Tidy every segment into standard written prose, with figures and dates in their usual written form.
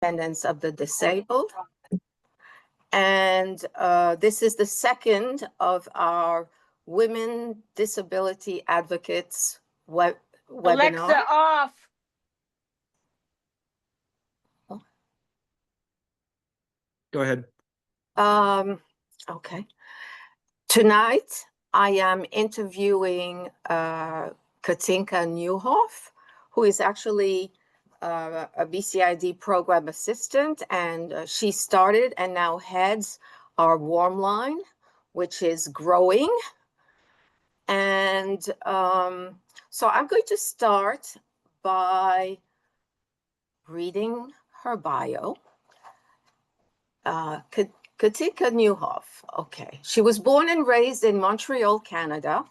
Independence of the Disabled. And this is the second of our Women Disability Advocates webinar. Alexa, off. Go ahead. Okay. Tonight, I am interviewing Katinka Neuhof, who is actually a BCID program assistant, and she started and now heads our warm line, which is growing. And so I'm going to start by reading her bio. Katinka Neuhof, okay. She was born and raised in Montreal, Canada,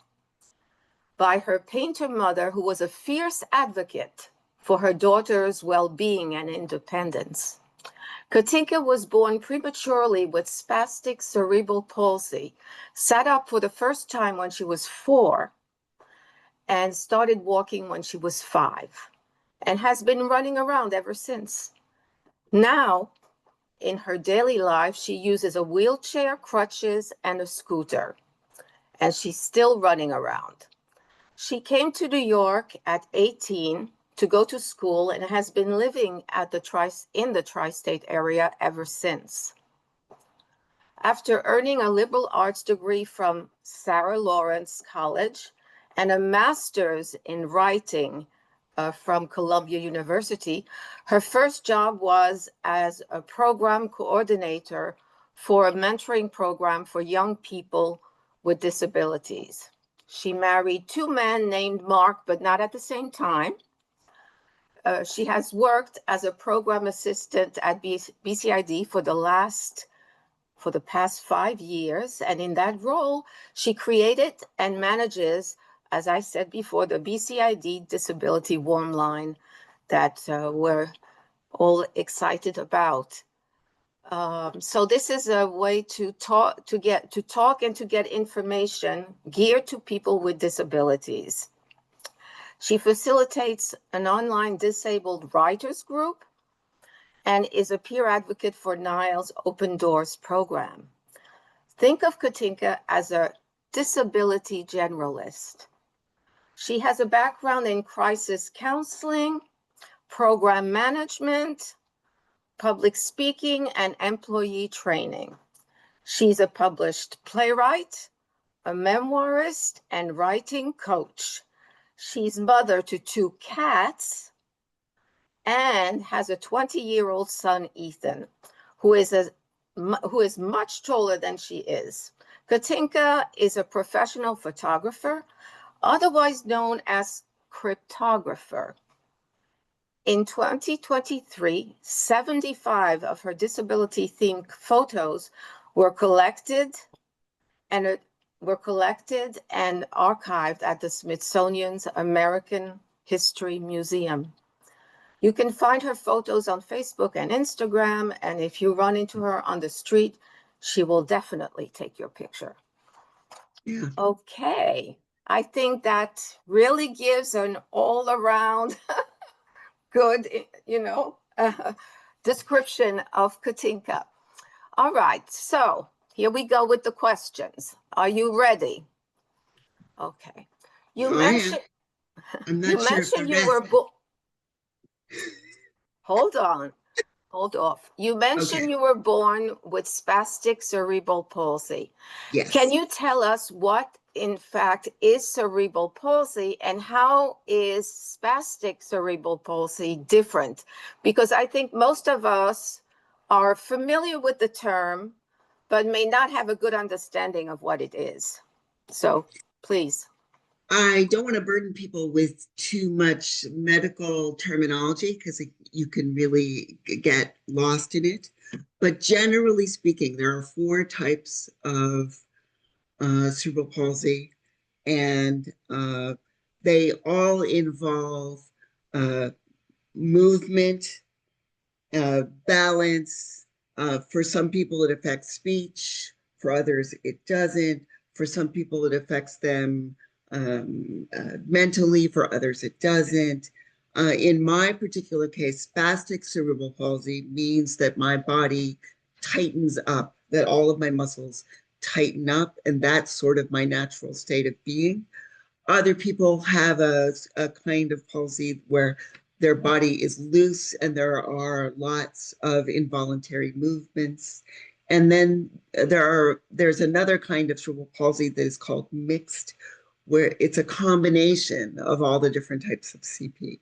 by her painter mother, who was a fierce advocate for her daughter's well-being and independence. Katinka was born prematurely with spastic cerebral palsy, sat up for the first time when she was 4, and started walking when she was 5, and has been running around ever since. Now, in her daily life, she uses a wheelchair, crutches, and a scooter, and she's still running around. She came to New York at 18 to go to school and has been living in the tri-state area ever since. After earning a liberal arts degree from Sarah Lawrence College and a master's in writing from Columbia University, her first job was as a program coordinator for a mentoring program for young people with disabilities. She married 2 men named Mark, but not at the same time. She has worked as a program assistant at BCID for the past 5 years, and in that role, she created and manages, as I said before, the BCID Disability Warm Line that we're all excited about. So this is a way to talk and to get information geared to people with disabilities. She facilitates an online disabled writers group and is a peer advocate for NILE's Open Doors program. Think of Katinka as a disability generalist. She has a background in crisis counseling, program management, public speaking, and employee training. She's a published playwright, a memoirist, and writing coach. She's mother to 2 cats and has a 20-year-old son, Ethan, who is much taller than she is. Katinka is a professional photographer, otherwise known as cryptographer. In 2023, 75 of her disability-themed photos were collected and archived at the Smithsonian's American History Museum. You can find her photos on Facebook and Instagram, and if you run into her on the street, she will definitely take your picture. Yeah. Okay, I think that really gives an all-around good, description of Katinka. All right, so here we go with the questions. Are you ready? Okay. You mentioned you were born. Hold off. You mentioned you were born with spastic cerebral palsy. Yes. Can you tell us what, in fact, is cerebral palsy and how is spastic cerebral palsy different? Because I think most of us are familiar with the term, but may not have a good understanding of what it is. So please. I don't want to burden people with too much medical terminology because you can really get lost in it. But generally speaking, there are 4 types of cerebral palsy, and they all involve movement, balance. For some people, it affects speech. For others, it doesn't. For some people, it affects them mentally. For others, it doesn't. In my particular case, spastic cerebral palsy means that my body tightens up, that all of my muscles tighten up, and that's sort of my natural state of being. Other people have a kind of palsy where their body is loose and there are lots of involuntary movements. And then there's another kind of cerebral palsy that is called mixed, where it's a combination of all the different types of CP.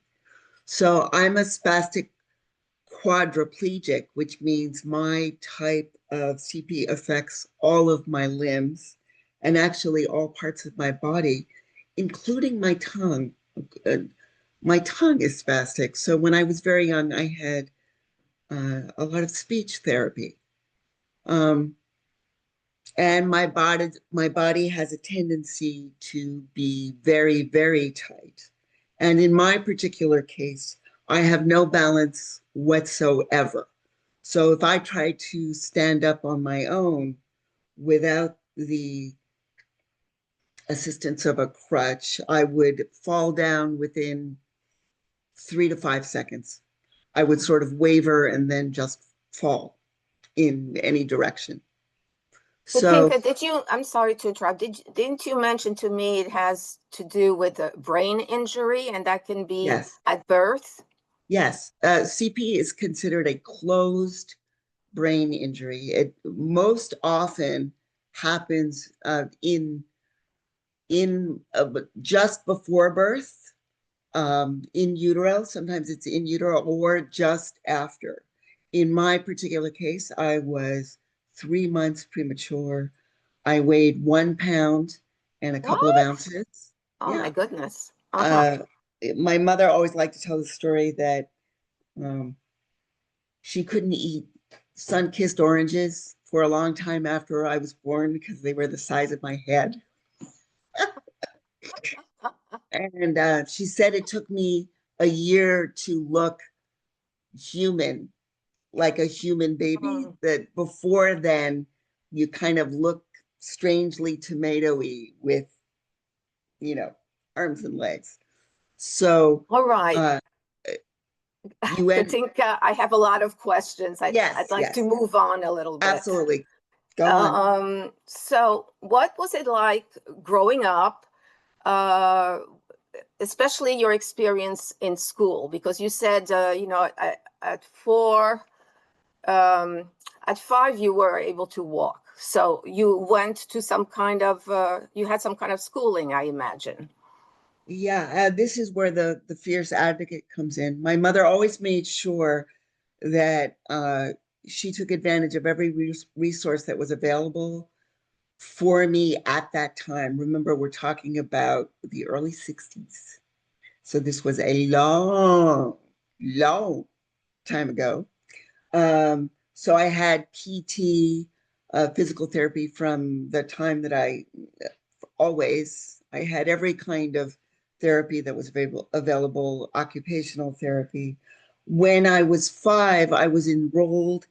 So I'm a spastic quadriplegic, which means my type of CP affects all of my limbs and actually all parts of my body, including my tongue. My tongue is spastic. So when I was very young, I had a lot of speech therapy. And my body has a tendency to be very, very tight. And in my particular case, I have no balance whatsoever. So if I try to stand up on my own without the assistance of a crutch, I would fall down within 3 to 5 seconds. I would sort of waver and then just fall in any direction. So Katinka, I'm sorry to interrupt. Didn't you mention to me it has to do with a brain injury and that can be yes, at birth? yes. CP is considered a closed brain injury. It most often happens in just before birth, in utero. Sometimes it's in utero or just after. In my particular case, I was 3 months premature. I weighed 1 pound and a couple of What? ounces. Oh Yeah. my goodness. Uh-huh. My mother always liked to tell the story that she couldn't eat sun-kissed oranges for a long time after I was born because they were the size of my head. And she said it took me a year to look human, like a human baby, that before then you kind of look strangely tomato-y with, arms and legs. So All right. you I end, think I have a lot of questions. I'd like to yes, move on a little bit. absolutely. Go on. So what was it like growing up, especially your experience in school? Because you said, at 5 you were able to walk. So you went to some kind of, you had some kind of schooling, I imagine. Yeah, this is where the fierce advocate comes in. My mother always made sure that she took advantage of every resource that was available for me at that time. Remember, we're talking about the early 60s. So this was a long, long time ago. So I had PT, physical therapy from the time that I had every kind of therapy that was available, occupational therapy. When I was 5, I was enrolled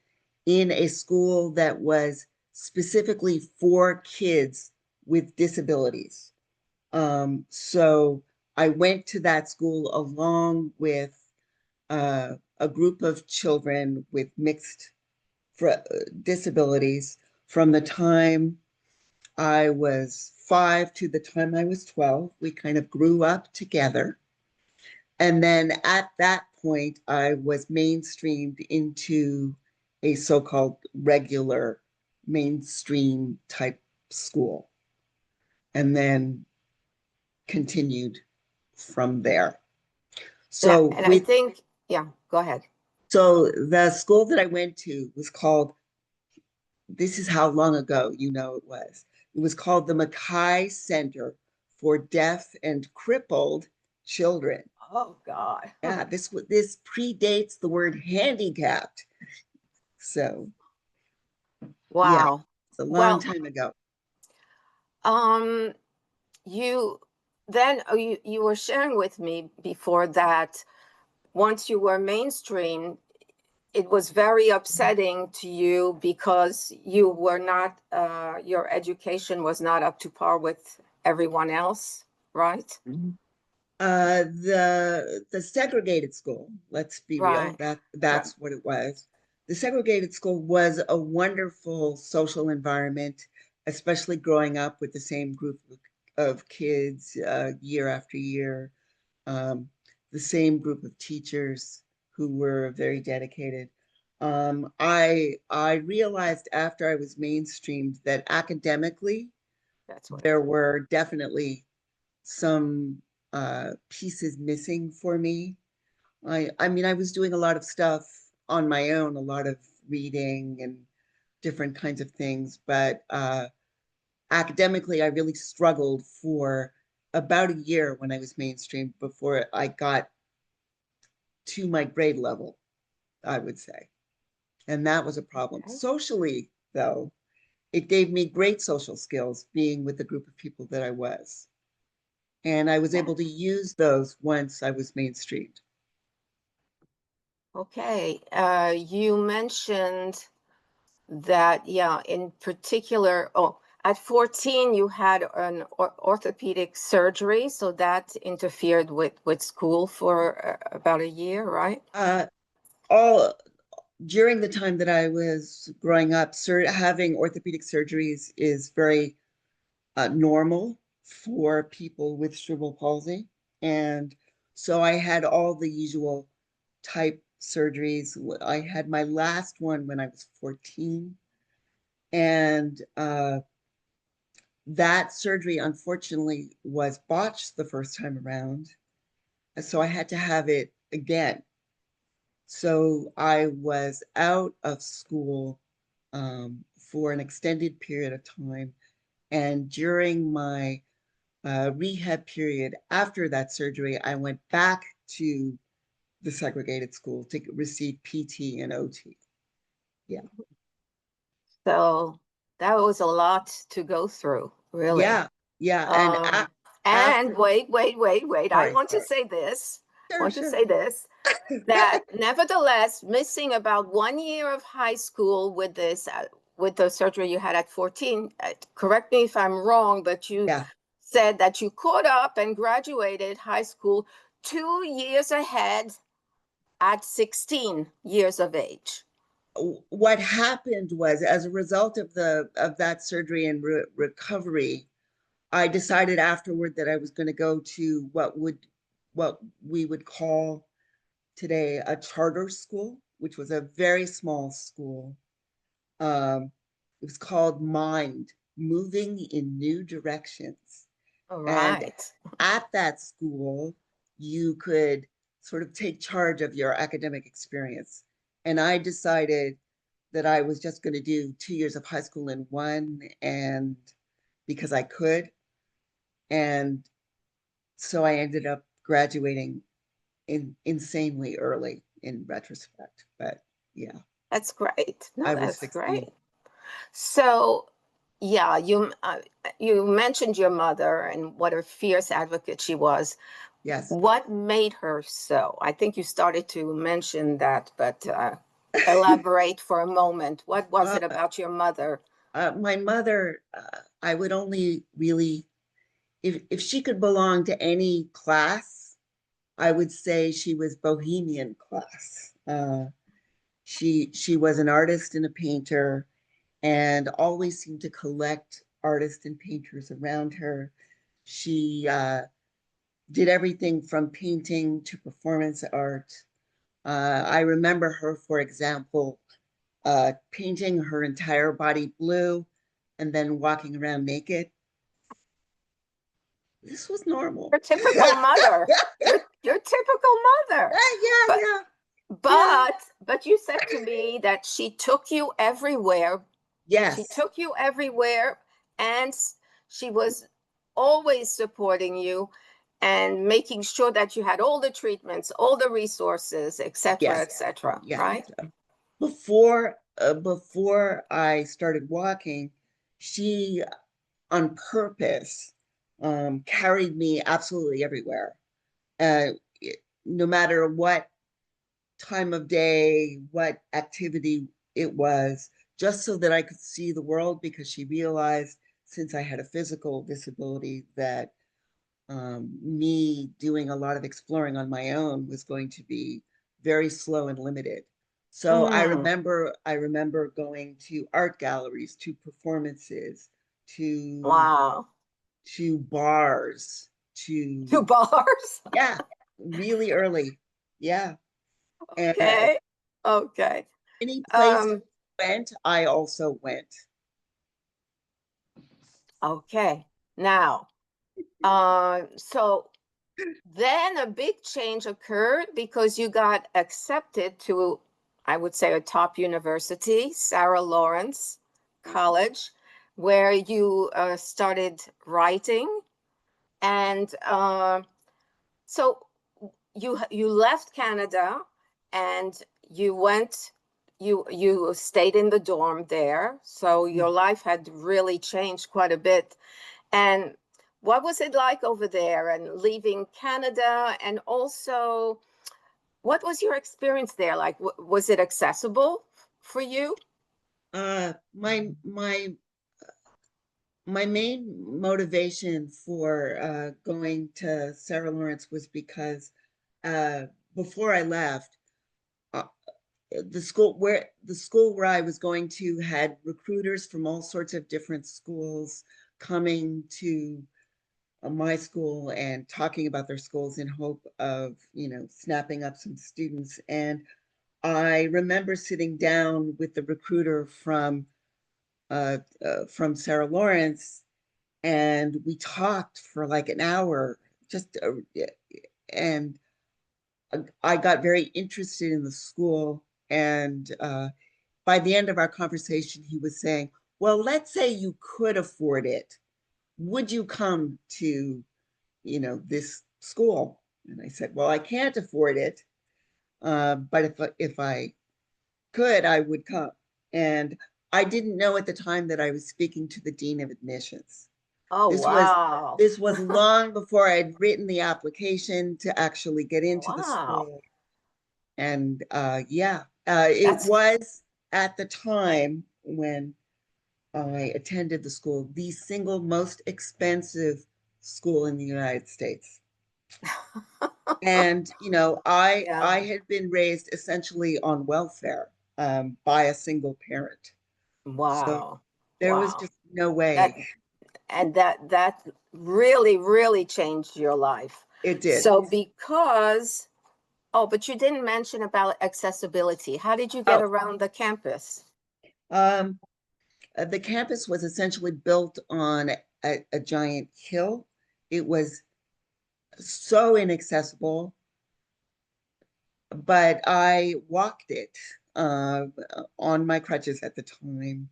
in a school that was specifically for kids with disabilities. So I went to that school along with a group of children with mixed disabilities from the time I was 5 to the time I was 12. We kind of grew up together. And then at that point, I was mainstreamed into a so-called regular mainstream type school, and then continued from there. So and I think, go ahead. So the school that I went to was called, this is how long ago it was. It was called the Mackay Center for Deaf and Crippled Children. Oh God. Yeah, this predates the word handicapped. So yeah, Wow. it's a long time ago. You were sharing with me before that once you were mainstream, it was very upsetting to you because you were not, your education was not up to par with everyone else, right? The segregated school, let's be real, Right. that's what it was. The segregated school was a wonderful social environment, especially growing up with the same group of kids year after year, um, the same group of teachers who were very dedicated. I realized after I was mainstreamed that academically That's what. there were definitely some pieces missing for me. I mean, I was doing a lot of stuff on my own, a lot of reading and different kinds of things, but academically, I really struggled for about a year when I was mainstream before I got to my grade level, I would say. And that was a problem. Okay. Socially, though, it gave me great social skills being with the group of people that I was. And I was able to use those once I was mainstreamed. Okay. You mentioned that, yeah, in particular, at 14, you had an orthopedic surgery, so that interfered with school for about a year, right? All during the time that I was growing up, having orthopedic surgeries is very normal for people with cerebral palsy. And so I had all the usual type surgeries. I had my last one when I was 14. And that surgery, unfortunately, was botched the first time around. So I had to have it again. So I was out of school for an extended period of time. And during my rehab period after that surgery, I went back to the segregated school to receive PT and OT. Yeah. So that was a lot to go through, really. Yeah. Yeah. And After, wait. I sorry, want to sorry. say this. Sure, Want to sure. say this. That nevertheless, missing about 1 year of high school with this, with the surgery you had at 14, correct me if I'm wrong, but you Yeah. said that you caught up and graduated high school 2 years ahead at 16 years of age. What happened was, as a result of that surgery and recovery, I decided afterward that I was going to go to what we would call today a charter school, which was a very small school. It was called Mind, Moving in New Directions. All And right. at that school, you could sort of take charge of your academic experience. And I decided that I was just going to do 2 years of high school in one, and because I could. And so I ended up graduating insanely early in retrospect. But yeah, That's great. No, I was that's 16. great. So, yeah, you mentioned your mother and what a fierce advocate she was. Yes. What made her so? I think you started to mention that, but elaborate for a moment. What was it about your mother? My mother, I would only really, if she could belong to any class, I would say she was bohemian class. She was an artist and a painter, and always seemed to collect artists and painters around her. She did everything from painting to performance art. I remember her, for example, painting her entire body blue and then walking around naked. This was normal. Your typical mother. Your typical mother. Yeah, But yeah, yeah. but you said to me that she took you everywhere. She Yes, took you everywhere, and she was always supporting you and making sure that you had all the treatments, all the resources, yes, etc., yes. right? Before I started walking, she on purpose carried me absolutely everywhere. Uh, no matter what time of day, what activity it was, just so that I could see the world, because she realized, since I had a physical disability, that me doing a lot of exploring on my own was going to be very slow and limited. So I remember going to art galleries, to performances, Wow. to bars, To bars? yeah, really early. Yeah. And Okay. Okay. any place I went, I also went. Okay. Now, so then a big change occurred because you got accepted to, I would say, a top university, Sarah Lawrence College, where you started writing. And so you left Canada and you stayed in the dorm there. So your life had really changed quite a bit. And what was it like over there and leaving Canada? And also, what was your experience there like? Was it accessible for you? My main motivation for going to Sarah Lawrence was because before I left, uh, the school where I was going to had recruiters from all sorts of different schools coming to my school and talking about their schools in hope of, snapping up some students. And I remember sitting down with the recruiter from Sarah Lawrence, and we talked for like an hour, just and I got very interested in the school. And by the end of our conversation, he was saying, "Well, let's say you could afford it. Would you come to, this school?" And I said, "Well, I can't afford it, but if I could, I would come." And I didn't know at the time that I was speaking to the dean of admissions. Oh, This was wow. this was long before I'd written the application to actually get into the Wow. school. And it was at the time when I attended the school, the single most expensive school in the United States. And I Yeah, had been raised essentially on welfare by a single parent. So wow. there was Wow. just no That way. and that really, really changed your life. It did. So because, oh, but you didn't mention about accessibility. How did you get Oh, around the campus? um, the campus was essentially built on a giant hill. It was so inaccessible, but I walked it uh, on my crutches at the time.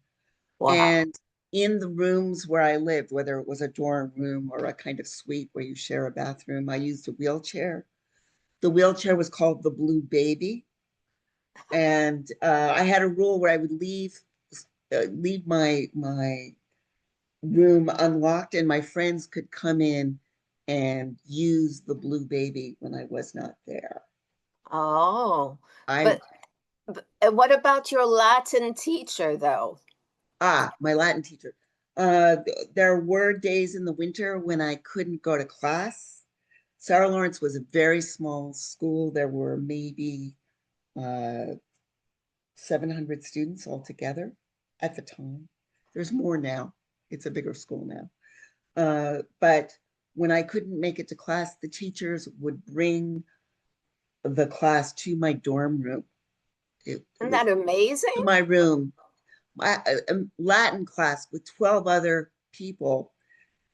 Wow. And in the rooms where I lived, whether it was a dorm room or a kind of suite where you share a bathroom, I used a wheelchair. The wheelchair was called the Blue Baby. And I had a rule where I would leave my room unlocked, and my friends could come in and use the Blue Baby when I was not there. Oh, I but, and what about your Latin teacher, though? My Latin teacher. There were days in the winter when I couldn't go to class. Sarah Lawrence was a very small school. There were maybe 700 students altogether at the time. There's more now. It's a bigger school now. But when I couldn't make it to class, the teachers would bring the class to my dorm room. It Isn't was that amazing? to my room, a Latin class with 12 other people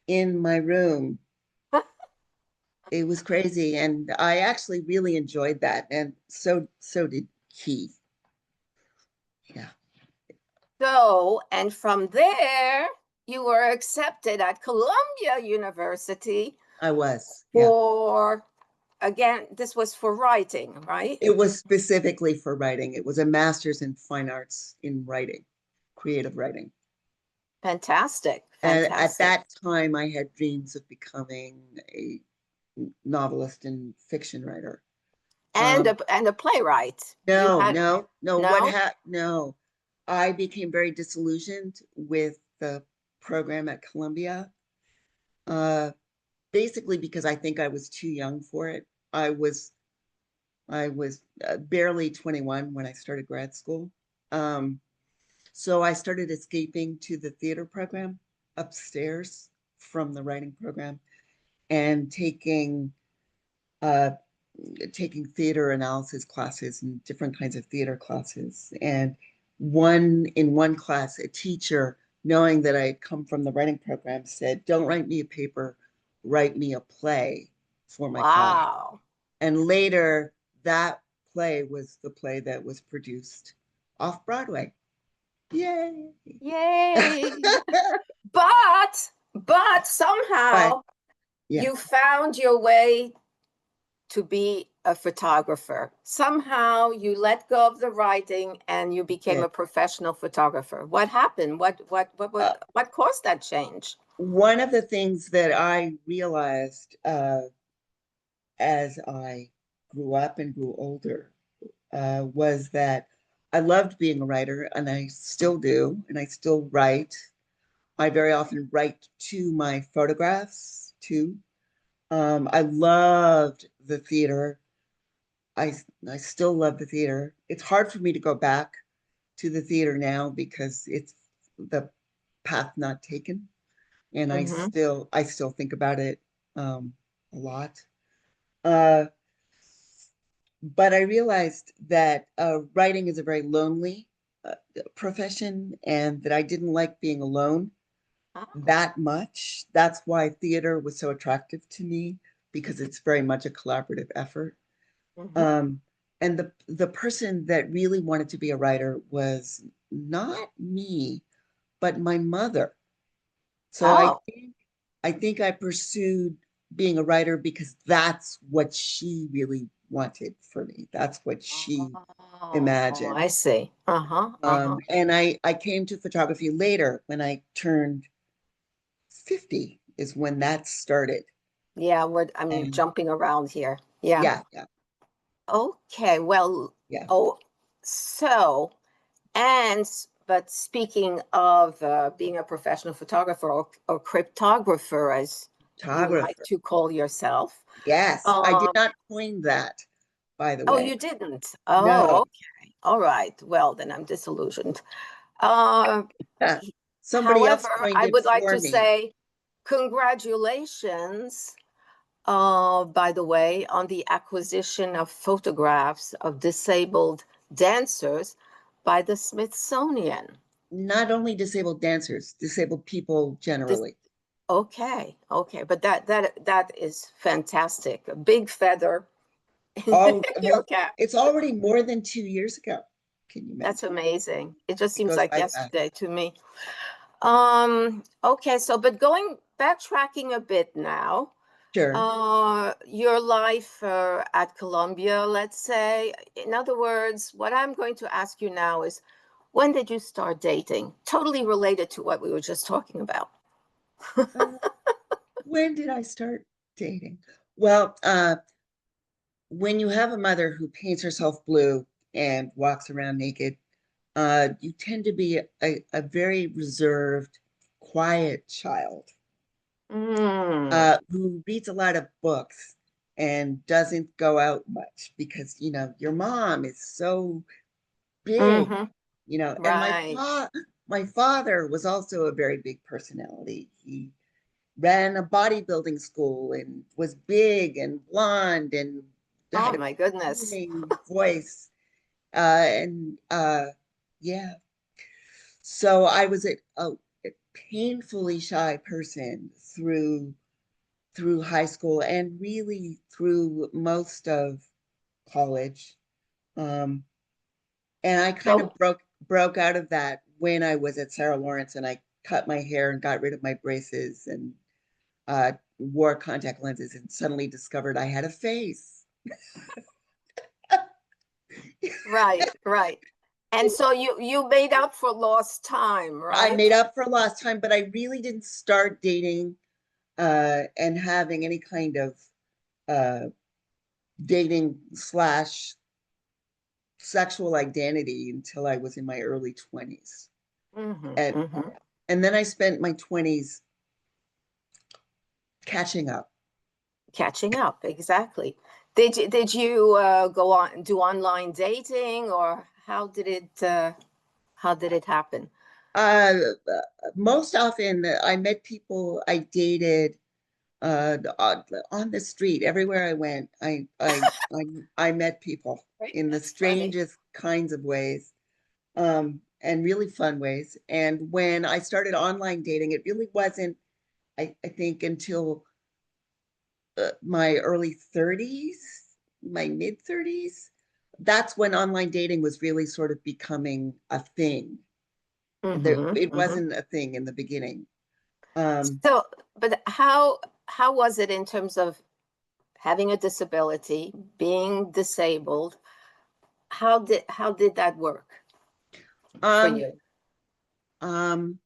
in my room. It was crazy. And I actually really enjoyed that. And so did he. Yeah. So, and from there, you were accepted at Columbia University I was. Yeah. for, again, this was for writing, right? It was specifically for writing. It was a master's in fine arts in writing, creative writing. Fantastic. And at Fantastic. that time, I had dreams of becoming a novelist and fiction writer. And a playwright. You No, had no, no. no? No, I became very disillusioned with the program at Columbia. basically because I think I was too young for it. I was barely 21 when I started grad school. So I started escaping to the theater program upstairs from the writing program and uh, taking theater analysis classes and different kinds of theater classes. And in one class, a teacher, knowing that I had come from the writing program, said, "Don't write me a paper, write me a play for my class." Wow. And later, that play was the play that was produced off Broadway. Yay! Yay. But somehow Yeah. you found your way to be a photographer. Somehow you let go of the writing and you became a professional photographer. What happened? What caused that change? One of the things that I realized as I grew up and grew older was that I loved being a writer, and I still do, and I still write. I very often write to my photographs too. I loved the theater. I still love the theater. It's hard for me to go back to the theater now because it's the path not taken, and I still think about it a lot. But I realized that writing is a very lonely profession, and that I didn't like being alone that much. That's why theater was so attractive to me, because it's very much a collaborative effort. Um, and the person that really wanted to be a writer was not me, but my mother. So I think I pursued being a writer because that's what she really wanted for me. That's what she imagined. I see. And I came to photography later when I turned 50 is when that started. Yeah, I'm And jumping around here. Yeah. yeah. Okay. Well, Yeah. so, but speaking of being a professional photographer or cryptographer, as you like to call yourself. Yes, I did not coin that, by the way. Oh, you didn't? Oh, No. okay. All right. Well, then I'm disillusioned. Somebody else However, coined I it would like for to me. say congratulations, by the way, on the acquisition of photographs of disabled dancers by the Smithsonian. Not only disabled dancers, disabled people generally. Okay, but that is fantastic. A big feather in Oh, your well, cap. it's already more than 2 years ago. Can you imagine? That's amazing. It just It seems goes like by yesterday to me. Okay, so but backtracking a bit now. Sure. Your life at Columbia, let's say. In other words, what I'm going to ask you now is, when did you start dating? Totally related to what we were just talking about. When did I start dating? Well, when you have a mother who paints herself blue and walks around naked, you tend to be a very reserved, quiet child who reads a lot of books and doesn't go out much because, your mom is so big, and Right. my father was also a very big personality. He ran a bodybuilding school and was big and blonde and Oh had a my goodness. booming voice. Yeah. So I was a painfully shy person through high school and really through most of college. And I kind of broke out of that when I was at Sarah Lawrence, and I cut my hair and got rid of my braces and wore contact lenses and suddenly discovered I had a face. Right. And so you made up for lost time, right? I made up for lost time, but I really didn't start dating and having any kind of dating / sexual identity until I was in my early 20s. And then I spent my 20s catching up Catching up, exactly. Did you go on do online dating, or how did it happen? Most often I met people I dated on the street. Everywhere I went, I met people Right, in the that's funny. strangest kinds of ways, and really fun ways. And when I started online dating, it really wasn't, I think, until my early 30s, my mid 30s. That's when online dating was really sort of becoming a thing. It wasn't a thing in the beginning. So, but how was it in terms of having a disability, being disabled? How did that work for Um, you? um,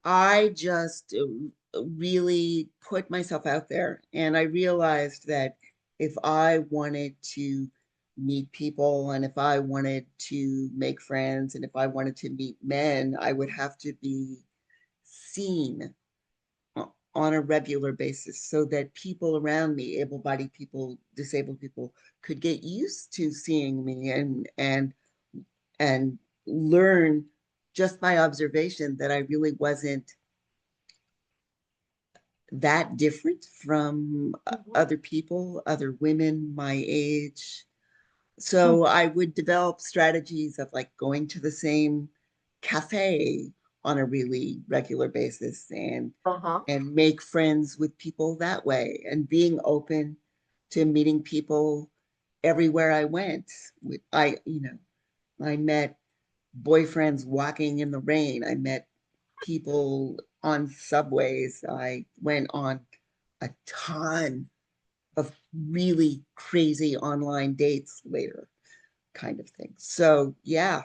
I just really put myself out there, and I realized that if I wanted to meet people, and if I wanted to make friends, and if I wanted to meet men, I would have to be seen on a regular basis so that people around me, able-bodied people, disabled people, could get used to seeing me and learn just by observation that I really wasn't that different from other people, other women my age. So I would develop strategies of like going to the same cafe on a really regular basis and make friends with people that way, and being open to meeting people everywhere I went. I met boyfriends walking in the rain. I met people on subways. I went on a ton of really crazy online dates later, kind of thing. So yeah,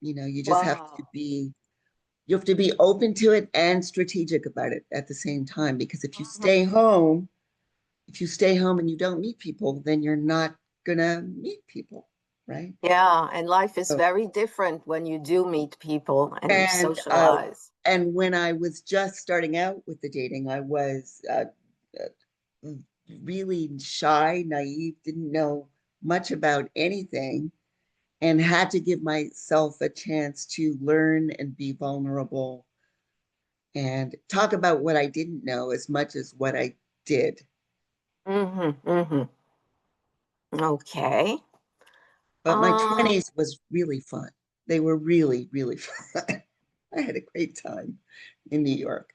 you just have to Wow. be open to it and strategic about it at the same time, because if you Mhm. stay home and you don't meet people, then you're not gonna meet people, right? Yeah, and life is So, very different when you do meet people and you and socialize. when I was just starting out with the dating, I was really shy, naive, didn't know much about anything, and had to give myself a chance to learn and be vulnerable and talk about what I didn't know as much as what I did. Mm-hmm. Okay. But my Um, 20s was really fun. They were really, really fun. I had a great time in New York.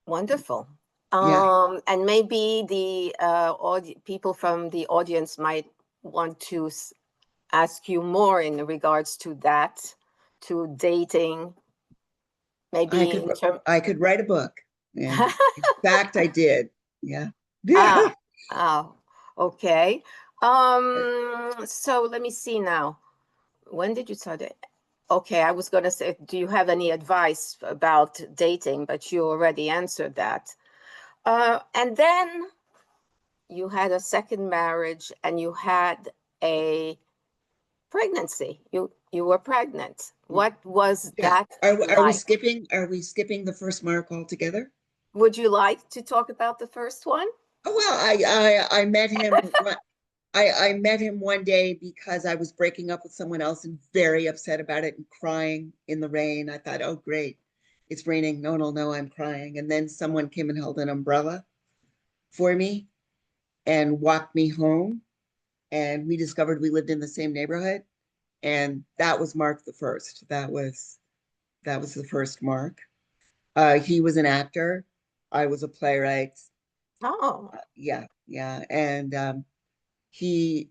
Wonderful. Yeah. And maybe the people from the audience might want to ask you more in regards to that, to dating, I maybe could in term. I could write a book. And in fact, I did. Yeah. Ah, ah, okay. So let me see now. When did you start it? Okay, I was going to say, do you have any advice about dating? But you already answered that. And then you had a second marriage and you had a pregnancy. You were pregnant. What was Yeah. that Are we like? skipping the first mark altogether? Would you like to talk about the first one? Oh, well, I met him. I met him one day because I was breaking up with someone else and very upset about it and crying in the rain. I thought, oh, great, it's raining. No, no, no, I'm crying. And then someone came and held an umbrella for me and walked me home. And we discovered we lived in the same neighborhood. And that was Mark the first. That was the first Mark. He was an actor. I was a playwright. Oh, Yeah, yeah. And he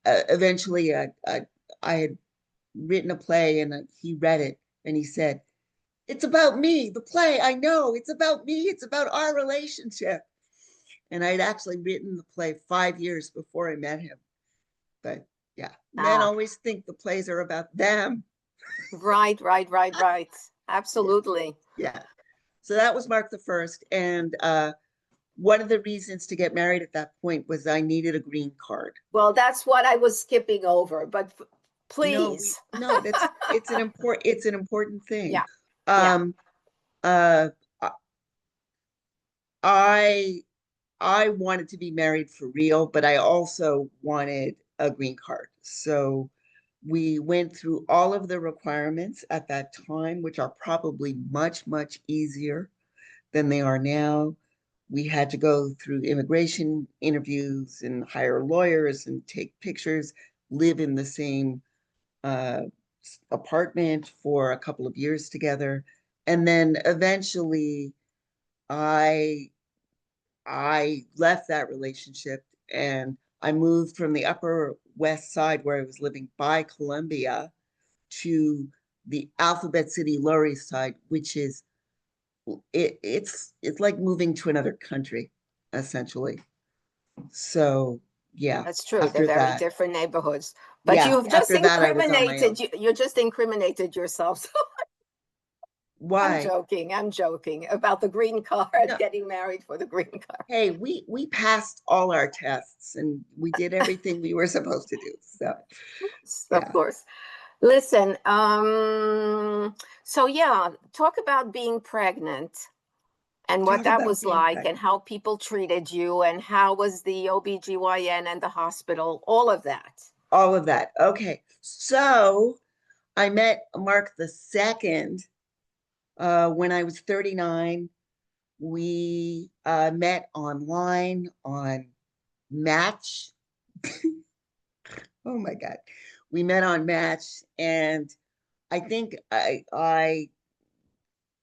eventually I had written a play, and he read it and he said, "It's about me, the play. I know it's about me. It's about our relationship." And I'd actually written the play 5 years before I met him. But yeah, men ah, always think the plays are about them. right. Yeah, Absolutely. yeah. So that was Mark the First. And one of the reasons to get married at that point was I needed a green card. Well, that's what I was skipping over, but No, please. no, it's an important thing. Yeah, yeah. Um, uh, I I wanted to be married for real, but I also wanted a green card. So we went through all of the requirements at that time, which are probably much, much easier than they are now. We had to go through immigration interviews and hire lawyers and take pictures, live in the same uh, apartment for a couple of years together. And then eventually I I left that relationship and I moved from the Upper West Side where I was living by Columbia to the Alphabet City Lower East Side, which is it's like moving to another country, essentially. So yeah, That's true. They're after very that, different neighborhoods. But yeah, you've just after that I was on my own. you just incriminated yourself. I'm Why? joking. I'm joking about the green card, No, getting married for the green card. hey, we passed all our tests and we did everything we were supposed to do. So Of yeah. course. Listen, so yeah, talk about being pregnant and what Talk that about was being like and pregnant. how people treated you and how was the OBGYN and the hospital, all of that. All of that. Okay. So I met Mark the second when I was 39. We met online on Match. Oh my God. We met on Match, and I think I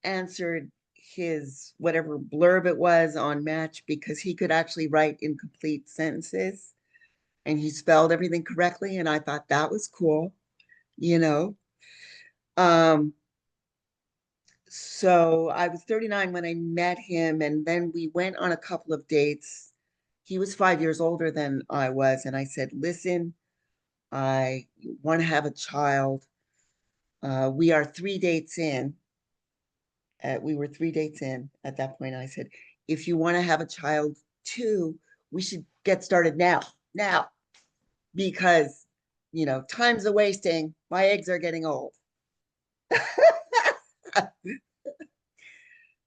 answered his whatever blurb it was on Match because he could actually write incomplete sentences and he spelled everything correctly. And I thought that was cool, you know. Um, so I was 39 when I met him, and then we went on a couple of dates. He was 5 years older than I was, and I said, listen, I want to have a child. We are 3 dates in. We were 3 dates in at that point. I said, if you want to have a child too, we should get started now, because, time's a wasting. My eggs are getting old.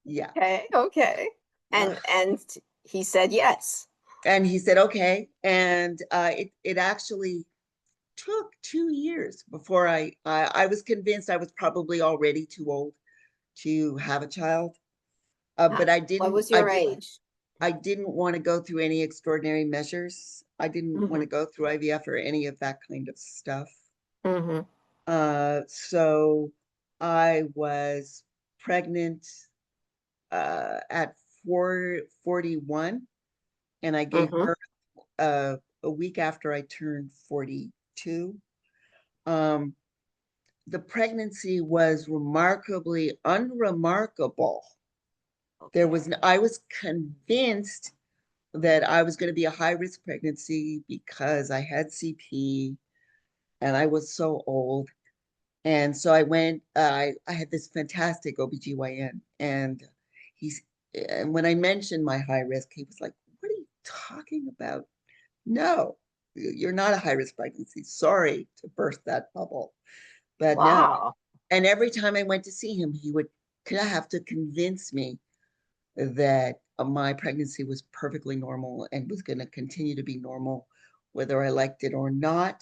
Yeah. Okay. And he said yes. And he said, okay. And it actually took 2 years before I was convinced I was probably already too old to have a child. But What was your age? I didn't want to go through any extraordinary measures. I didn't want to go through IVF or any of that kind of stuff. Mm-hmm. So I was pregnant at 41, and I gave Mm-hmm. birth a week after I turned 42. The pregnancy was remarkably unremarkable. I was convinced that I was going to be a high risk pregnancy because I had CP and I was so old. And so I had this fantastic OBGYN, and when I mentioned my high risk, he was like, what are you talking about? No, you're not a high risk pregnancy. Sorry to burst that bubble, but no. Wow. And every time I went to see him, he would have to convince me that my pregnancy was perfectly normal and was going to continue to be normal, whether I liked it or not.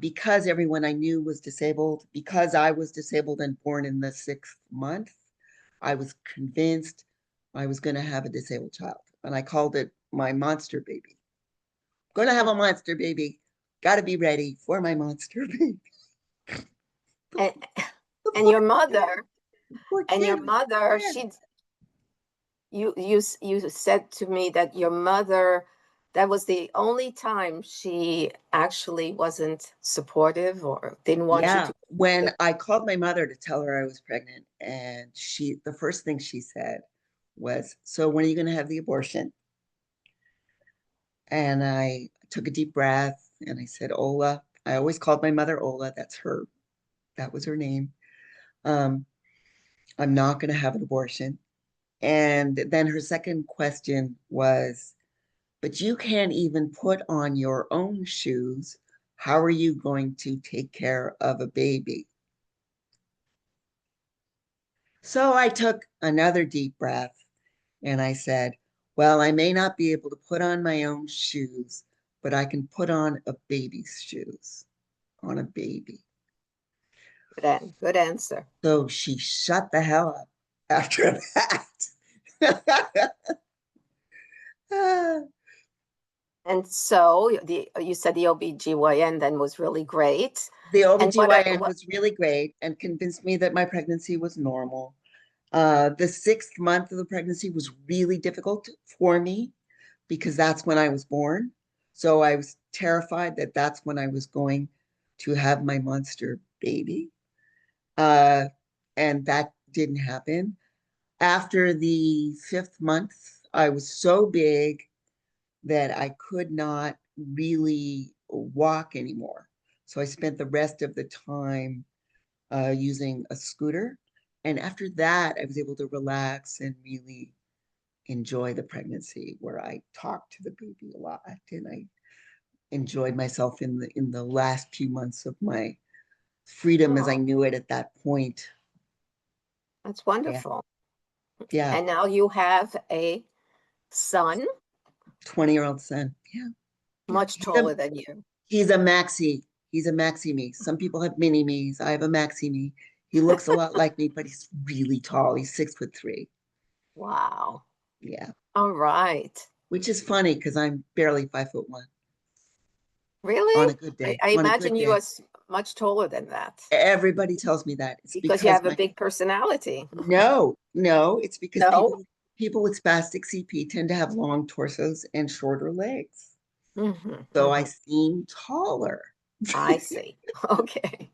Because everyone I knew was disabled, because I was disabled and born in the 6th month, I was convinced I was going to have a disabled child. And I called it my monster baby. Going to have a monster baby. Got to be ready for my monster baby. And, The and poor your kid, mother, the poor and kid your was mother, dead. you said to me that your mother, that was the only time she actually wasn't supportive or didn't want you Yeah, to. when I called my mother to tell her I was pregnant, and the first thing she said was, so when are you going to have the abortion? And I took a deep breath and I said, Ola. I always called my mother Ola. That was her name. Um, I'm not going to have an abortion. And then her second question was, but you can't even put on your own shoes. How are you going to take care of a baby? So I took another deep breath and I said, well, I may not be able to put on my own shoes, but I can put on a baby's shoes on a baby. Good answer. So she shut the hell up after that. And so you said the OBGYN then was really great. The And OBGYN was really great and convinced me that my pregnancy was normal. The 6th month of the pregnancy was really difficult for me because that's when I was born. So I was terrified that that's when I was going to have my monster baby. And that didn't happen. After the 5th month, I was so big that I could not really walk anymore. So I spent the rest of the time using a scooter. And after that, I was able to relax and really enjoy the pregnancy, where I talked to the baby a lot, and I enjoyed myself in the last few months of my freedom as I knew it at that point. That's wonderful. Yeah. And now you have a son. 20-year-old son. Yeah. Much taller than you. He's a maxi. He's a maxi me. Some people have mini me's. I have a maxi me. He looks a lot like me, but he's really tall. He's 6'3". Wow. Yeah. All right. Which is funny because I'm barely 5'1". Really? On a good day. I On a imagine good you day. are much taller than that. Everybody tells me that. It's Because you have a big personality. No, it's because No? people with spastic CP tend to have long torsos and shorter legs. So I Mm-hmm. seem taller. I see. Okay.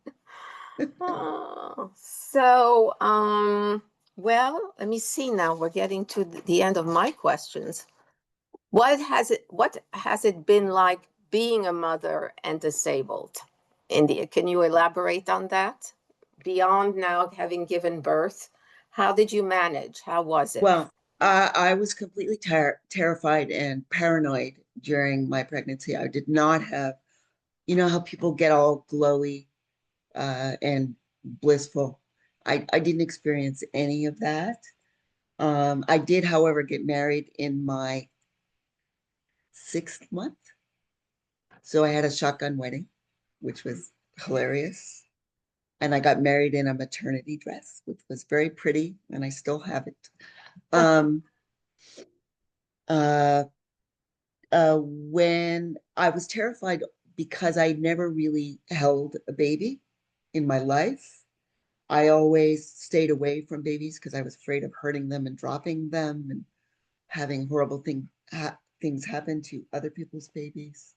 So, well, let me see now. We're getting to the end of my questions. What has it been like being a mother and disabled? India, can you elaborate on that? Beyond now having given birth, how did you manage? How was it? Well, I was completely terrified and paranoid during my pregnancy. I did not have, you know how people get all glowy and blissful. I didn't experience any of that. I did, however, get married in my 6th month. So I had a shotgun wedding, which was hilarious. And I got married in a maternity dress, which was very pretty, and I still have it. Um, uh, when I was terrified because I never really held a baby in my life. I always stayed away from babies because I was afraid of hurting them and dropping them and having horrible things happen to other people's babies.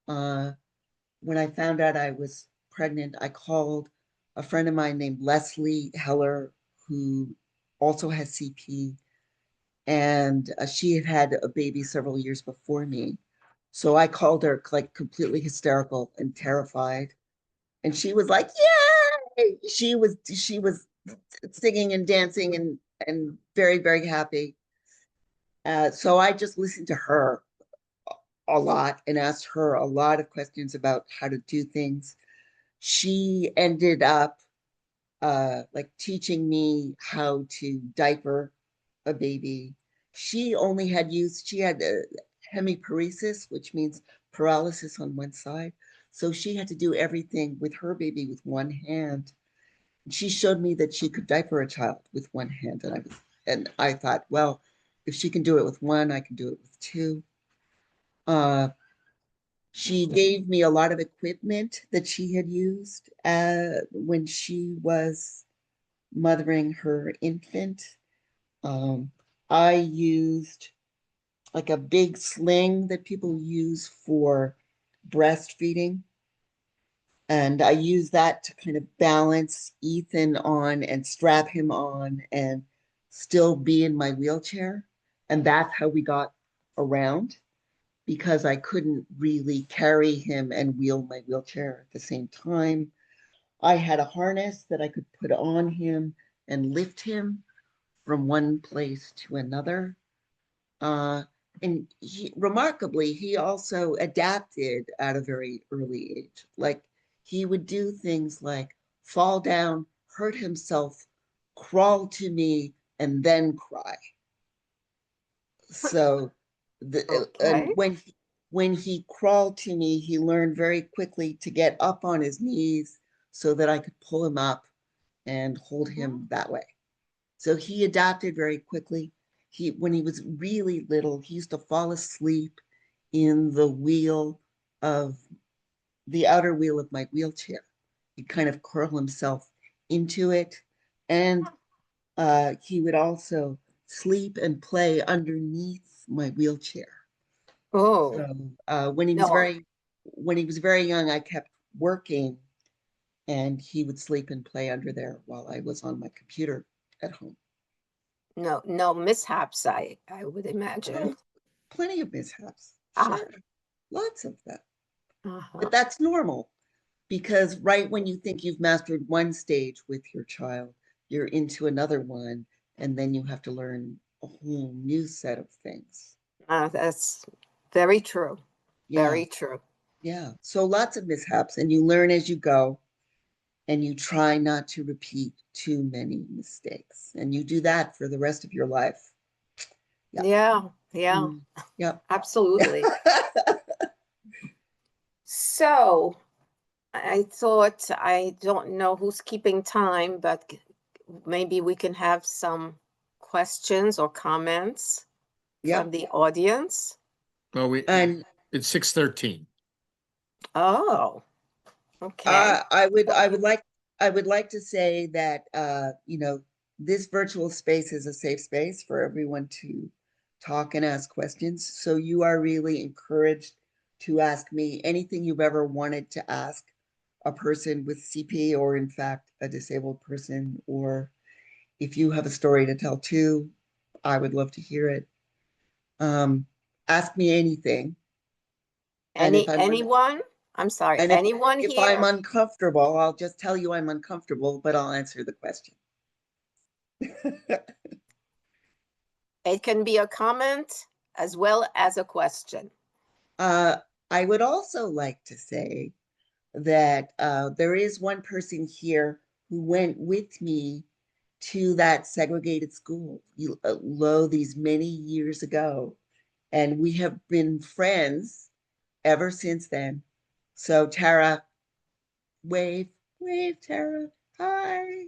When I found out I was pregnant, I called a friend of mine named Leslie Heller, who also has CP, and she had had a baby several years before me. So I called her like completely hysterical and terrified, and she was like, "Yay!" She was singing and dancing and very, very happy. So I just listened to her a lot and asked her a lot of questions about how to do things. She ended up like teaching me how to diaper a baby. She had hemiparesis, which means paralysis on one side. So she had to do everything with her baby with one hand. She showed me that she could diaper a child with one hand. And I thought, well, if she can do it with one, I can do it with two. She gave me a lot of equipment that she had used when she was mothering her infant. I used like a big sling that people use for breastfeeding. And I used that to kind of balance Ethan on and strap him on and still be in my wheelchair. And that's how we got around, because I couldn't really carry him and wheel my wheelchair at the same time. I had a harness that I could put on him and lift him from one place to another. And remarkably, he also adapted at a very early age. Like he would do things like fall down, hurt himself, crawl to me, and then cry. So and Okay. when he crawled to me, he learned very quickly to get up on his knees so that I could pull him up and hold him that way. So he adapted very quickly. When he was really little, he used to fall asleep in the outer wheel of my wheelchair. He'd kind of curl himself into it. And he would also sleep and play underneath my wheelchair. Oh, So when he was very young, I kept working, and he would sleep and play under there while I was on my computer at home. no mishaps, I would imagine. Oh, plenty of mishaps, Ah. sure, lots of them. Uh-huh. But that's normal, because right when you think you've mastered one stage with your child, you're into another one, and then you have to learn a whole new set of things. That's very true. Yeah, Very true. yeah. So lots of mishaps, and you learn as you go, and you try not to repeat too many mistakes. And you do that for the rest of your life. Yeah. Yeah. Absolutely. So I thought, I don't know who's keeping time, but maybe we can have some questions or comments from the audience. Well, And it's 6:13. Oh, okay. I would like to say that this virtual space is a safe space for everyone to talk and ask questions. So you are really encouraged to ask me anything you've ever wanted to ask a person with CP, or in fact a disabled person, or if you have a story to tell too, I would love to hear it. Ask me anything. And Anyone? I'm sorry, and anyone if I'm here? uncomfortable, I'll just tell you I'm uncomfortable, but I'll answer the question. It can be a comment as well as a question. I would also like to say that there is one person here who went with me to that segregated school these many years ago, and we have been friends ever since then. So Tara, wave, Tara, hi.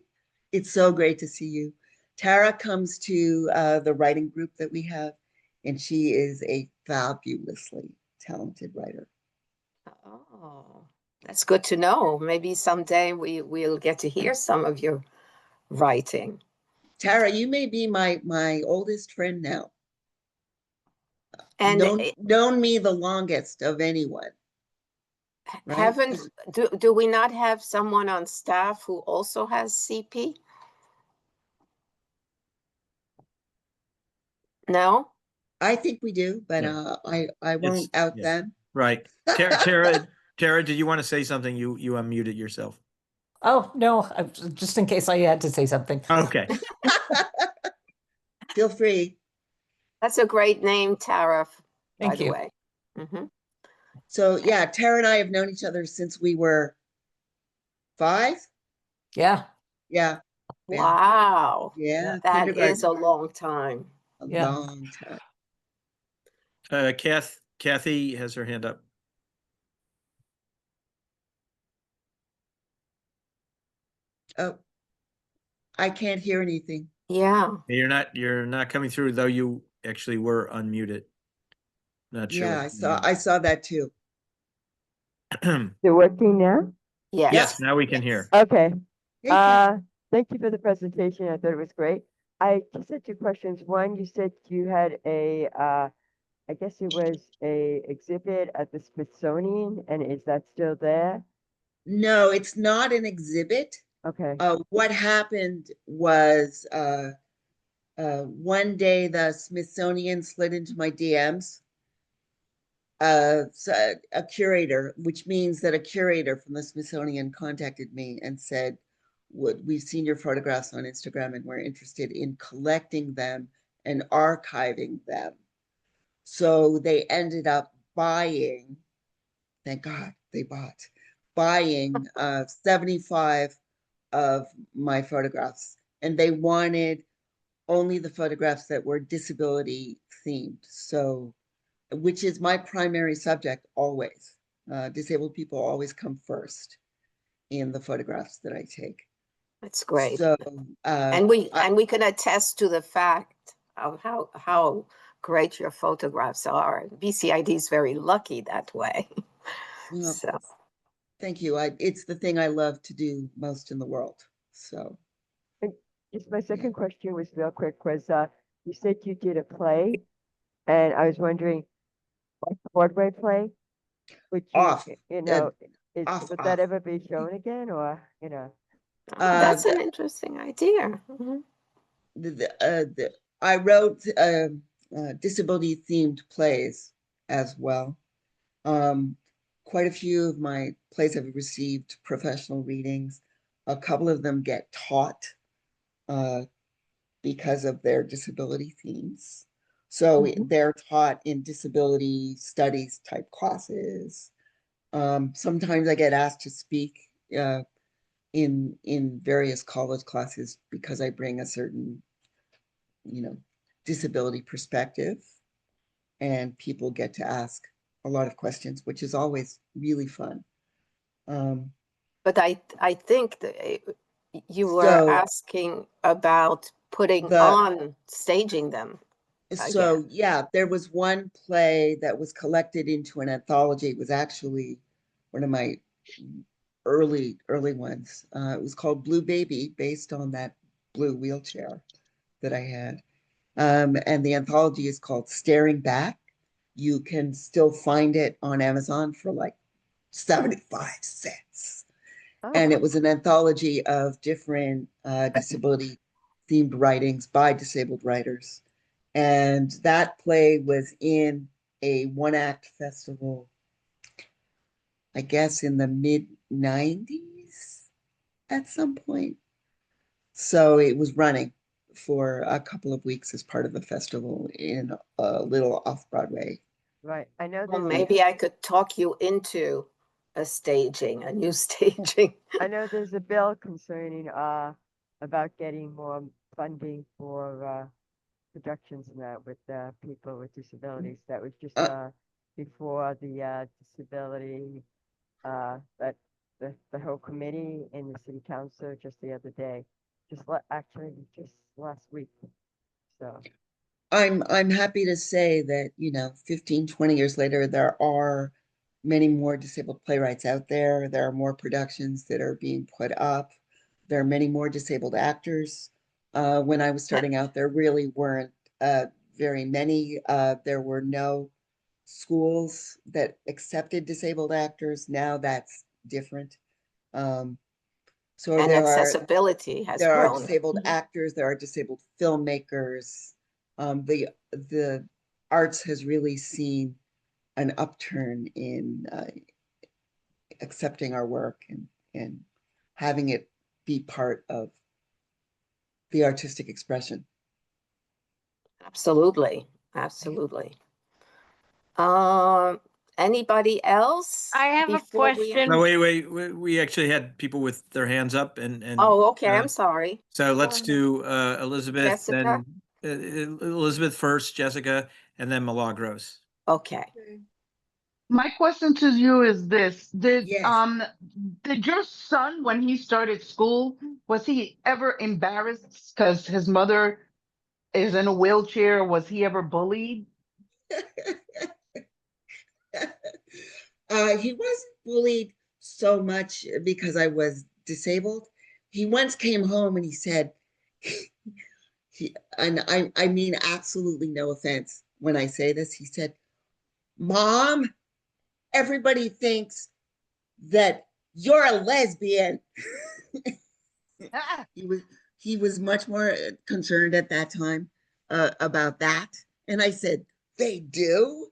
It's so great to see you. Tara comes to the writing group that we have, and she is a fabulously talented writer. Oh, that's good to know. Maybe someday we'll get to hear some of your writing. Tara, you may be my oldest friend now. And known me the longest of anyone. Right? do we not have someone on staff who also has CP? No? I think we do, but I won't out them. Right. Tara, did you want to say something? You unmuted yourself. Oh, no, just in case I had to say something. Okay. Feel free. That's a great name, Tara, by the way. Mm-hmm. So yeah, Tara and I have known each other since we were 5. Yeah. Yeah. Wow. Yeah. That is a long time. A long time. Kathy has her hand up. Oh, I can't hear anything. Yeah. You're not coming through, though you actually were unmuted. Not sure. Yeah, I saw that too. They're working now? Yes. Yes, now we can hear. Okay. Hey, Thank you for the presentation. I thought it was great. I just had 2 questions. One, you said you had I guess it was a exhibit at the Smithsonian, and is that still there? No, it's not an exhibit. Okay. What happened was one day the Smithsonian slid into my DMs. So a curator, which means that a curator from the Smithsonian contacted me and said, we've seen your photographs on Instagram and we're interested in collecting them and archiving them. So they ended up buying, thank God they buying 75 of my photographs, and they wanted only the photographs that were disability themed. So, which is my primary subject always. Disabled people always come first in the photographs that I take. That's great. So, and we can attest to the fact of how great your photographs are. BCID is very lucky that way. well, So thank you. It's the thing I love to do most in the world. So, And just my second question was real quick was, you said you did a play, and I was wondering, like Broadway play, would you, off, you know, off, would off. that ever be shown again, or, you know? that's an interesting idea. Mhm. I wrote disability themed plays as well. Quite a few of my plays have received professional readings. A couple of them get taught because of their disability themes. So they're taught in disability studies type classes. Sometimes I get asked to speak in various college classes because I bring a certain, disability perspective, and people get to ask a lot of questions, which is always really fun. But I think that you were So asking about putting on staging them. So yeah, there was one play that was collected into an anthology. It was actually one of my early ones. It was called Blue Baby, based on that blue wheelchair that I had. And the anthology is called Staring Back. You can still find it on Amazon for like 75 cents. And it was an anthology of different disability themed writings by disabled writers. And that play was in a one-act festival, I guess in the mid-90s at some point. So it was running for a couple of weeks as part of the festival in a little off-Broadway. Right. I know Well, there's maybe I could talk you into a new staging. I know there's a bill concerning about getting more funding for productions and that with people with disabilities. That was just before the disability that the whole committee in the city council just the other day, actually just last week. So I'm happy to say that 15, 20 years later, there are many more disabled playwrights out there. There are more productions that are being put up. There are many more disabled actors. When I was starting out, there really weren't very many. There were no schools that accepted disabled actors. Now that's different. So and accessibility has there are grown. disabled actors, there are disabled filmmakers. The arts has really seen an upturn in accepting our work and having it be part of the artistic expression. Absolutely. Absolutely. Anybody else? I have a before question. No, wait. We actually had people with their hands up and. Oh, okay. I'm sorry. So let's do Elizabeth, Jessica? then Elizabeth first, Jessica, and then Milagros. Okay. My question to you is this: Yes. did your son, when he started school, was he ever embarrassed because his mother is in a wheelchair? Was he ever bullied? He wasn't bullied so much because I was disabled. He once came home and he said, and I mean absolutely no offense when I say this, he said, "Mom, everybody thinks that you're a lesbian." He was much more concerned at that time about that. And I said, "They do?"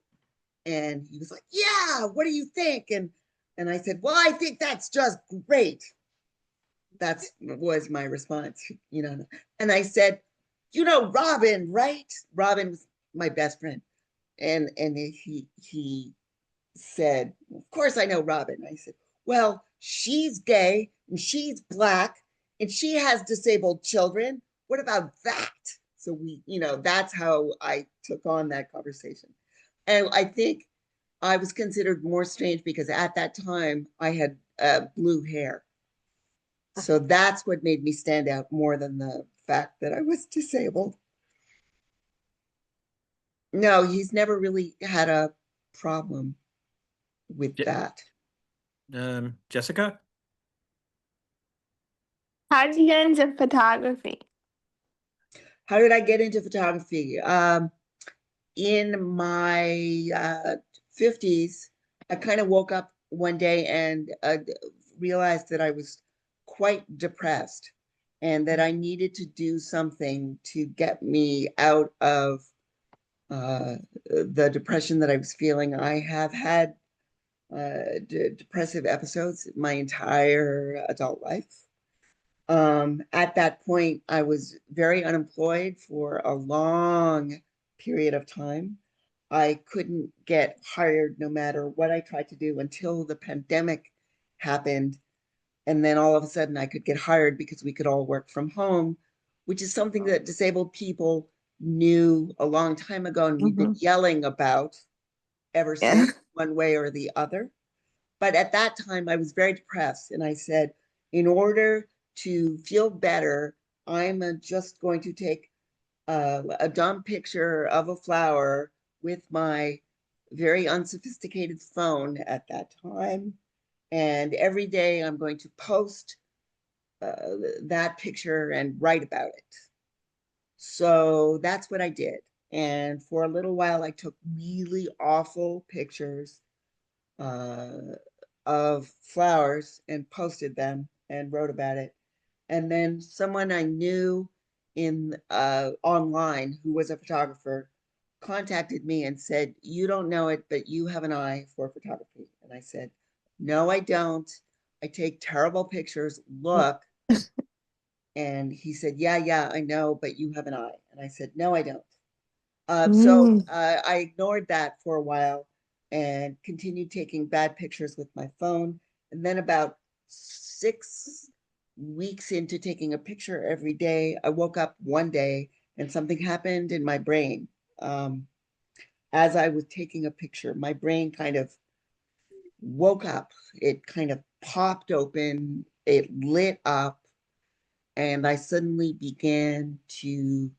And he was like, "Yeah, what do you think?" And I said, "Well, I think that's just great." That was my response, And I said, Robin, right? Robin was my best friend. And he said, "Of course I know Robin." I said, "Well, she's gay and she's Black and she has disabled children. What about that?" So we, that's how I took on that conversation. And I think I was considered more strange because at that time I had blue hair. So that's what made me stand out more than the fact that I was disabled. No, he's never really had a problem with that. Jessica? How did you get into photography? How did I get into photography? In my 50s, I kind of woke up one day and realized that I was quite depressed and that I needed to do something to get me out of the depression that I was feeling. I have had depressive episodes my entire adult life. At that point, I was very unemployed for a long period of time. I couldn't get hired no matter what I tried to do until the pandemic happened. And then all of a sudden I could get hired because we could all work from home, which is something that disabled people knew a long time ago and we've been yelling about ever since, one way or the other. But at that time I was very depressed and I said, in order to feel better, I'm just going to take a dumb picture of a flower with my very unsophisticated phone at that time. And every day I'm going to post that picture and write about it. So that's what I did. And for a little while, I took really awful pictures of flowers and posted them and wrote about it. And then someone I knew in online who was a photographer contacted me and said, you don't know it, but you have an eye for photography. And I said, no, I don't. I take terrible pictures. Look. And he said, yeah, I know, but you have an eye. And I said, no, I don't. So I ignored that for a while and continued taking bad pictures with my phone. And then about 6 weeks into taking a picture every day, I woke up one day and something happened in my brain. As I was taking a picture, my brain kind of woke up. It kind of popped open, it lit up, and I suddenly began to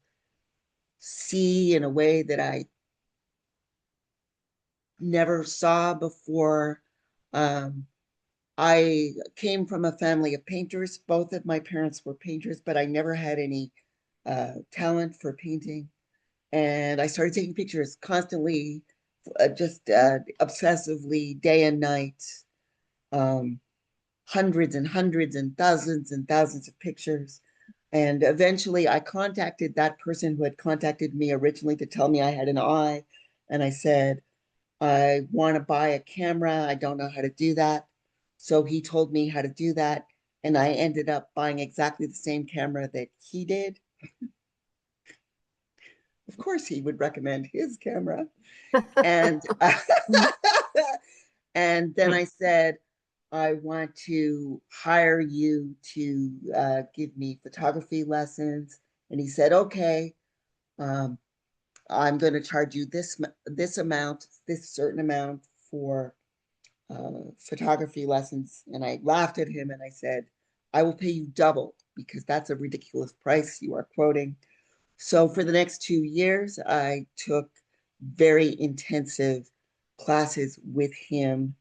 see in a way that I never saw before. I came from a family of painters. Both of my parents were painters, but I never had any talent for painting. And I started taking pictures constantly, just obsessively, day and night, hundreds and hundreds and thousands of pictures. And eventually I contacted that person who had contacted me originally to tell me I had an eye. And I said, I want to buy a camera. I don't know how to do that. So he told me how to do that. And I ended up buying exactly the same camera that he did. Of course, he would recommend his camera. And, and then I said, I want to hire you to give me photography lessons. And he said, okay, I'm going to charge you this certain amount for photography lessons. And I laughed at him and I said, I will pay you double because that's a ridiculous price you are quoting. So for the next 2 years, I took very intensive classes with him.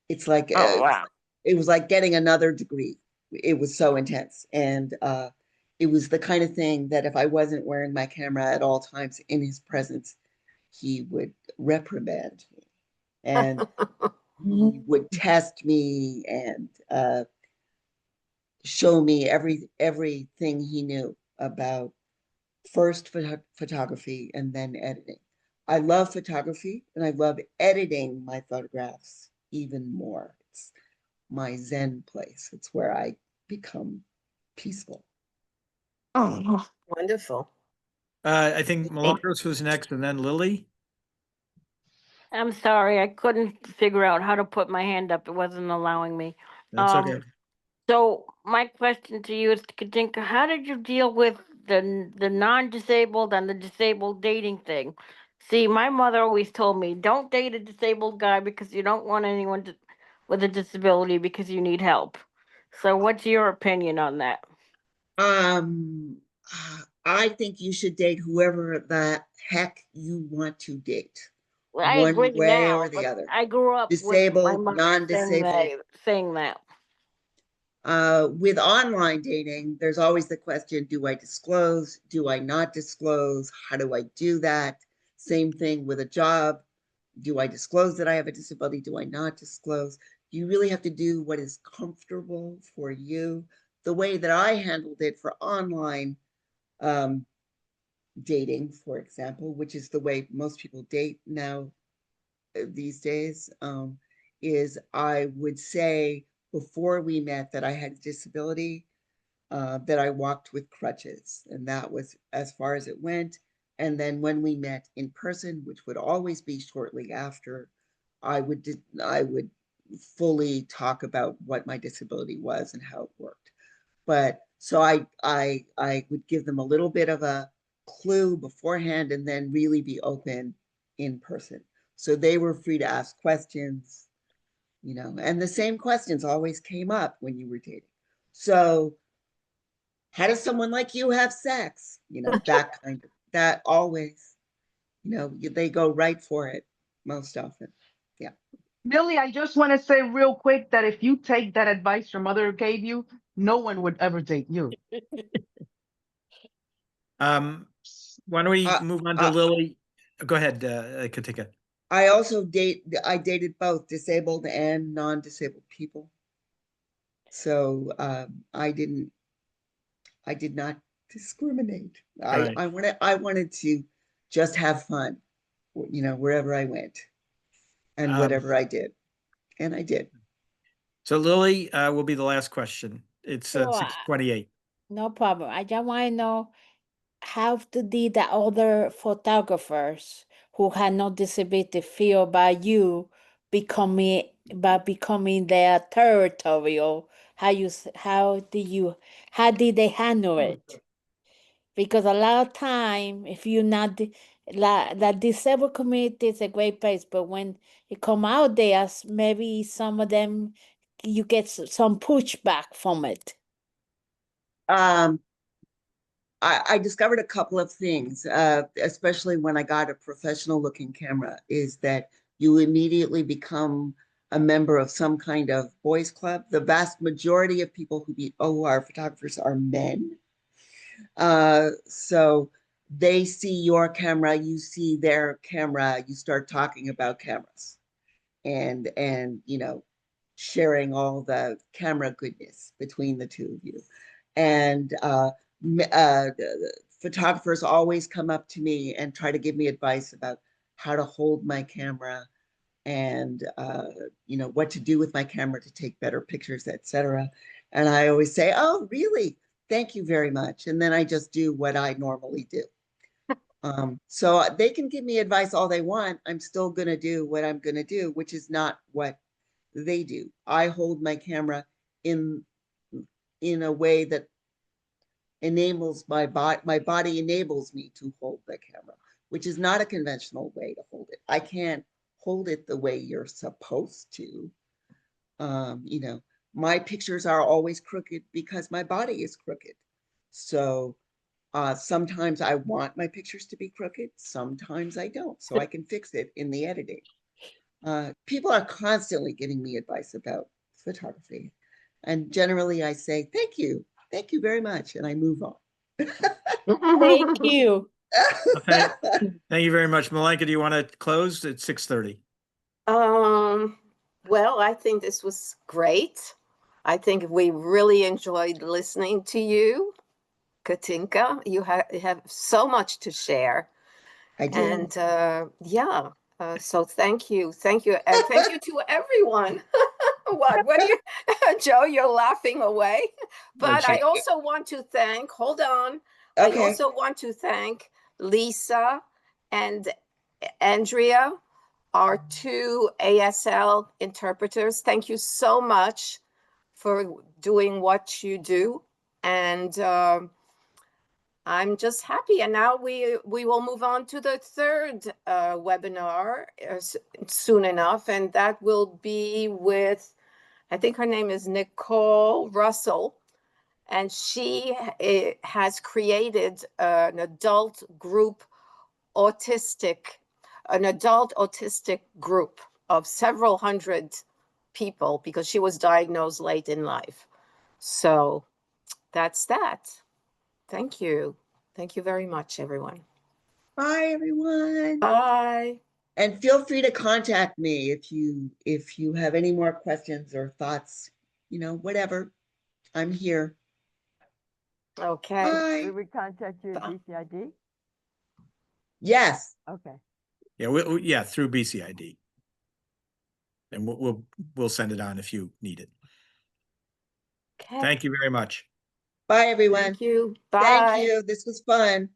It's like, it was like getting another degree. It was so intense. And it was the kind of thing that if I wasn't wearing my camera at all times in his presence, he would reprimand me. And he would test me and show me everything he knew about first photography and then editing. I love photography and I love editing my photographs even more. It's my Zen place. It's where I become peaceful. Oh, Wonderful. I think Milagros was next and then Lily. I'm sorry, I couldn't figure out how to put my hand up. It wasn't allowing me. That's okay. So my question to you is, Katinka, how did you deal with the non-disabled and the disabled dating thing. See, my mother always told me, don't date a disabled guy because you don't want anyone with a disability because you need help. So what's your opinion on that? I think you should date whoever the heck you want to date, Well, I one agree way now, or the but other. I grew up with my Disabled, mother non-disabled. saying that. With online dating, there's always the question, do I disclose? Do I not disclose? How do I do that? Same thing with a job. Do I disclose that I have a disability? Do I not disclose? You really have to do what is comfortable for you. The way that I handled it for online dating, for example, which is the way most people date now these days, is I would say before we met that I had a disability, that I walked with crutches, and that was as far as it went. And then when we met in person, which would always be shortly after, I would fully talk about what my disability was and how it worked. But so I would give them a little bit of a clue beforehand and then really be open in person. So they were free to ask questions, and the same questions always came up when you were dating. So how does someone like you have sex? That always, they go right for it most often. Yeah. Millie, I just want to say real quick that if you take that advice your mother gave you, no one would ever date you. Why don't we Uh, move on to uh, Lily? Go ahead, Katinka. I dated both disabled and non-disabled people. So I did not discriminate. Right. I wanted to just have fun, wherever I went and whatever I did. And I did. So Lily will be the last question. It's So, 6:28. no problem. I just want to know how did the other photographers who had no disability feel about you becoming their territorial? How did they handle it? Because a lot of time, if you're not the disabled community is a great place, but when you come out there, maybe some of them you get some pushback from it. I discovered a couple of things, especially when I got a professional looking camera, is that you immediately become a member of some kind of boys club. The vast majority of people who are photographers are men. So they see your camera, you see their camera, you start talking about cameras and sharing all the camera goodness between the two of you. And photographers always come up to me and try to give me advice about how to hold my camera and what to do with my camera to take better pictures, etc. And I always say, oh, really? Thank you very much. And then I just do what I normally do. So they can give me advice all they want. I'm still going to do what I'm going to do, which is not what they do. I hold my camera in a way that enables my body enables me to hold the camera, which is not a conventional way to hold it. I can't hold it the way you're supposed to. My pictures are always crooked because my body is crooked. So sometimes I want my pictures to be crooked, sometimes I don't, so I can fix it in the editing. People are constantly giving me advice about photography, and generally I say, thank you very much, and I move on. Thank you. Okay. Thank you very much. Milenka, do you want to close at 6:30? Well, I think this was great. I think we really enjoyed listening to you, Katinka. You have so much to share. I do. And so thank you. And thank you to everyone. What do you, Joe, you're laughing away. But I also want to thank, hold on. Okay. I also want to thank Lisa and Andrea, our two ASL interpreters. Thank you so much for doing what you do. And I'm just happy. And now we will move on to the third webinar soon enough. And that will be with, I think her name is Nicole Russell. And she has created an adult autistic group of several hundred people because she was diagnosed late in life. So that's that. Thank you. Thank you very much, everyone. Bye, everyone. Bye. And feel free to contact me if you have any more questions or thoughts, whatever. I'm here. Okay. Bye. Will we contact you at BCID? Yes. Okay. Yeah, through BCID. And we'll send it on if you need it. Okay. Thank you very much. Bye, everyone. Thank you. Bye. Thank you. This was fun.